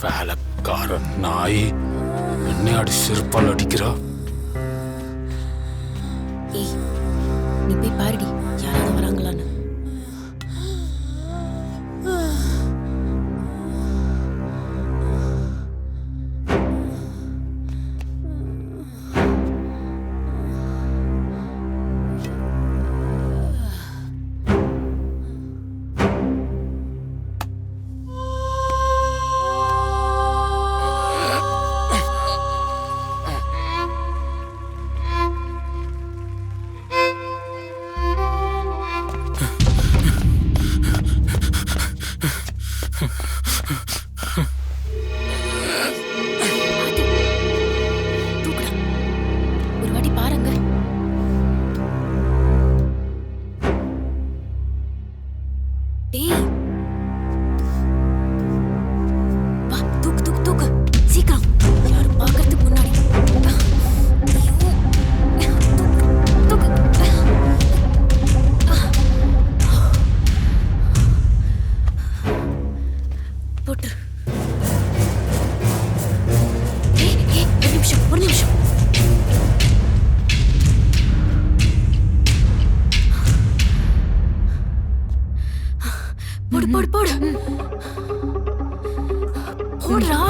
வேலைக்கார நாய் என்ன அடி செருப்பால் அடிக்கிறா? ஏய், நீ போய் பாருடி யாராவது வராங்களான்னு. போடு போடு போடு போடுறா.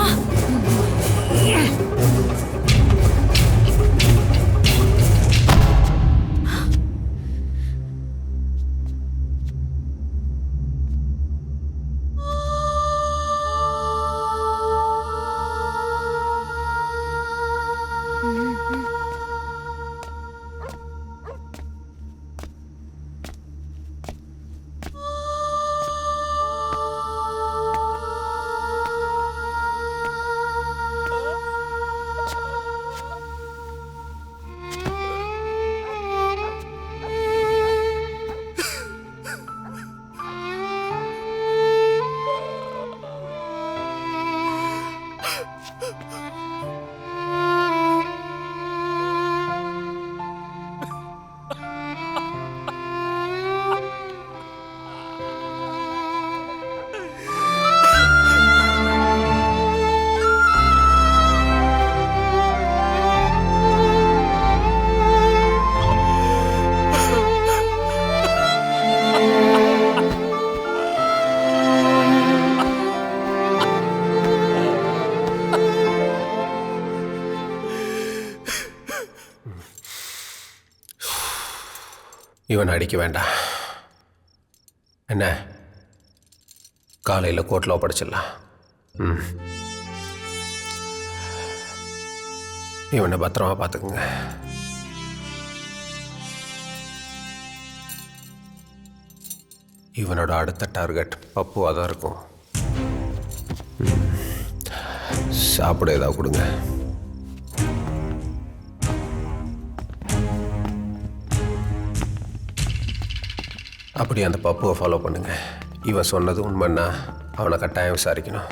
இவன் அடிக்க வேண்டாம். என்ன காலையில் கோர்ட்டில் ஒப்படைச்சிடலாம். இவனை பத்திரமா பார்த்துக்குங்க. இவனோட அடுத்த டார்கெட் பப்புவாக தான் இருக்கும். சாப்பிட ஏதாவது கொடுங்க. அப்படி அந்த பப்புவை ஃபாலோ பண்ணுங்க. இவன் சொன்னது உண்மைன்னா அவனை கட்டாயம் விசாரிக்கணும்.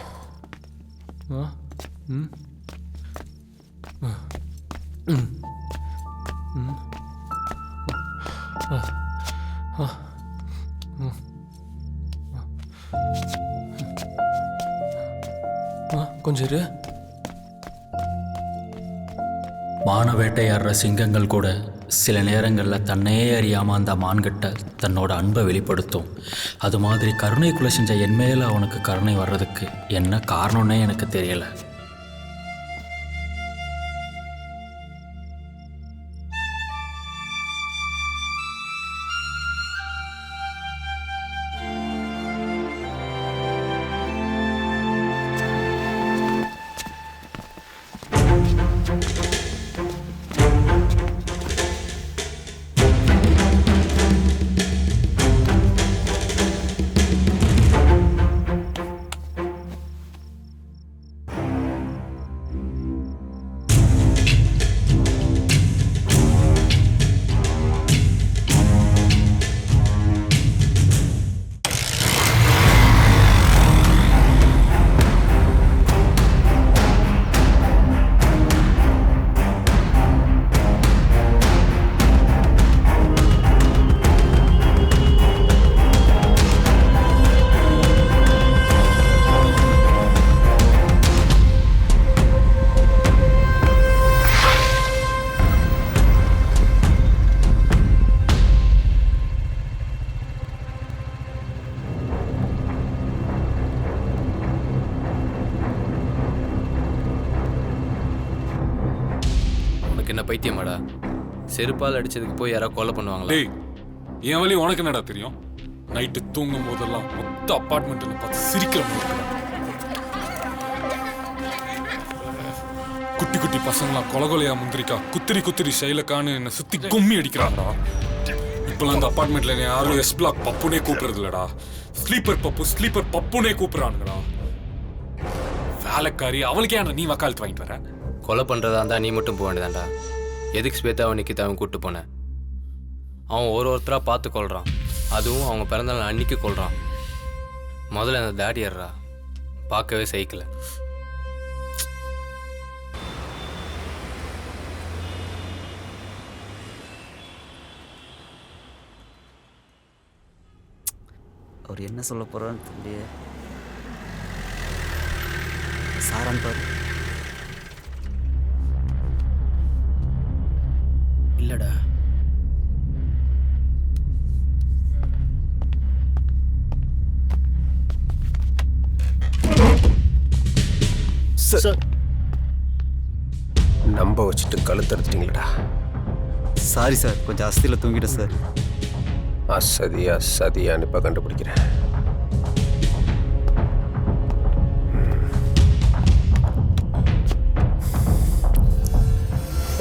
கொஞ்சம் இரு. மான வேட்டையாடுற சிங்கங்கள் கூட சில நேரங்களில் தன்னையே அறியாமல் அந்த மான்கிட்ட தன்னோட அன்பை வெளிப்படுத்தும். அது மாதிரி கருணை கொலை செஞ்ச என் மேலே அவனுக்கு கருணை வர்றதுக்கு என்ன காரணம்னே எனக்கு தெரியலை. செருப்பால் அடிச்சதுக்கு போய் யாராவது கொலை பண்ணுவாங்களா? டேய் என் வழி உனக்கு என்னடா தெரியும்? நைட்டு தூங்கும் போதெல்லாம் மொத்த அப்பார்ட்மெண்ட்டில் பார்த்து சிரிக்கிற மாதிரி இருக்குடா. குட்டி குட்டி பசங்களாம் கொலகொலையா முந்திரிக்கா குத்திரி சைலக்கான்னு என்னை சுத்தி கும்மி அடிக்கிறாங்கடா. இப்பெல்லாம் அந்த அப்பார்ட்மெண்ட்ல என்னை யாரும் எஸ் பிளாக் பப்புனே கூப்பிடுறது இல்லடா. ஸ்லீப்பர் பப்புனே கூப்பிடுறானுங்கடா. வேலைக்காரி அவளுக்கே ஏன்டா நீ வக்காலத்து வாங்கிட்டு வர? கொலை பண்ணுறதா இருந்தால் நீ மட்டும் போக வேண்டியதாண்டா. எதுக்கு ஸ்வேதாவை நிக்கிதாவும் கூப்பிட்டு போனேன்? அவன் ஒருத்தராக பார்த்து கொள்றான். அதுவும் அவங்க பிறந்தநாள் அன்னைக்கு கொள்றான். முதல்ல அந்த தாடி ஏறா பார்க்கவே சைக்கிள். அவர் என்ன சொல்ல போறான்னு தெரியல. சாரான் பாரு. இல்லடா. சார் நம்ப வச்சுட்டு கழுத்தறுத்துட்டீங்களடா. சாரி சார், கொஞ்சம் அஸ்தியில் தூங்கிட்டேன் சார். அசதியான்னு இப்போ கண்டுபிடிக்கிறேன்.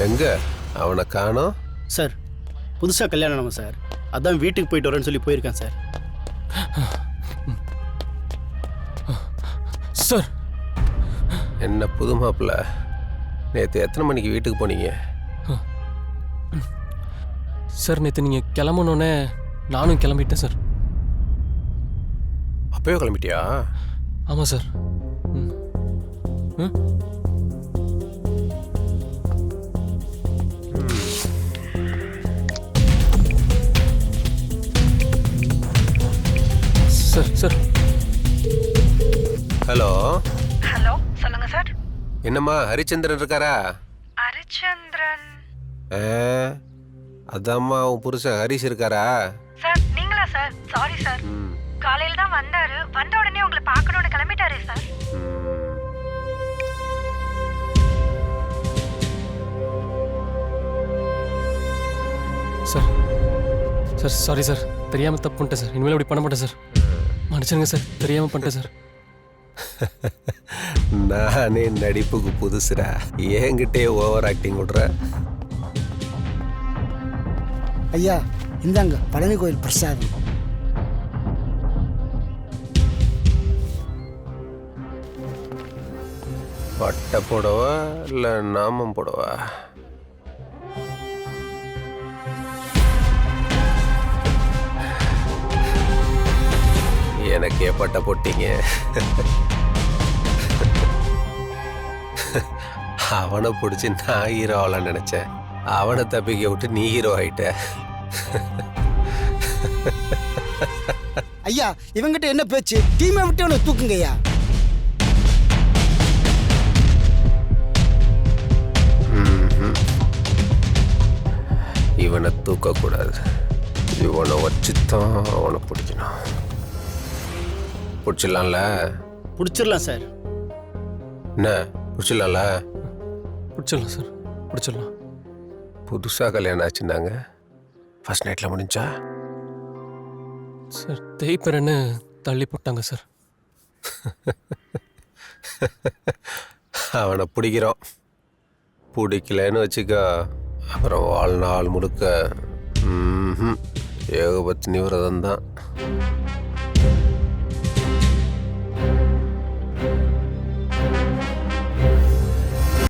எங்க அவனை காணோம்? சார் புதுசாக கல்யாணம் ஆனவன் சார். அதான் வீட்டுக்கு போயிட்டு வரேன்னு சொல்லி போயிருக்கேன் சார். சார் என்ன புது மாப்பிள்ள, நேற்று எத்தனை மணிக்கு வீட்டுக்கு போனீங்க? சார் நேற்று நீங்கள் கிளம்பணுன்னே நானும் கிளம்பிட்டேன் சார். அப்பவே கிளம்பிட்டியா? ஆமாம் சார். ம் ம் சார் சார். ஹலோ ஹலோ, சொல்லுங்க சார். என்னம்மா ஹரிச்சந்திரன் இருக்காரா? ஹரிச்சந்திரன் அதாம்மா உன் புருஷன் ஹரிஷ் இருக்காரா? சார் நீங்களா சார்? சாரி சார், காலையில தான் வந்தாரு. வந்த உடனே உங்களை பார்க்கணும்னு கிளம்பிட்டாரே sir. Sir sir sorry sir, தெரியாமல் தப்பு பண்ணிட்டேன் சார். இனிமேல் அப்படி பண்ண மாட்டேன் சார். மன்னிச்சிருங்க சார், தெரியாமல் பண்ணிட்டேன் சார். நானே நடிப்புக்கு புதுசுரா, என்கிட்டே ஓவர் ஆக்டிங் விடுற. ஐயா இந்தாங்க பழனி கோயில் பிரசாதம். பட்டை போடவா இல்லை நாமம் போடவா? எனக்கே பட்டை போட்டீங்க. அவனை பிடிச்சி நான் ஹீரோ ஆகலான்னு நினைச்சேன். அவனை தப்பிக்க விட்டு நீ ஹீரோ ஆயிட்ட. ஐயா இவங்கிட்ட என்ன பேச்சு? டீமை விட்டு அவனை தூக்குங்க ஐயா. இவனை தூக்கக்கூடாது. இவனை வச்சுத்தான் அவனை பிடிக்கணும். பிடிச்சிடலாம்ல? பிடிச்சிடலாம் சார். என்ன பிடிச்சிடலாம்ல? பிடிச்சிடலாம் சார், பிடிச்சிடலாம். புதுசாக கல்யாணம் ஆச்சுன்னாங்க, ஃபர்ஸ்ட் நைட்டில் முடிஞ்சா? சார் தேய்ப்பறன்னு தள்ளி போட்டாங்க சார். அவனை பிடிக்கிறோம். பிடிக்கலன்னு வச்சுக்கோ, அப்புறம் வாழ்நாள் முழுக்க ஏகபத்தினி விரதம் தான்.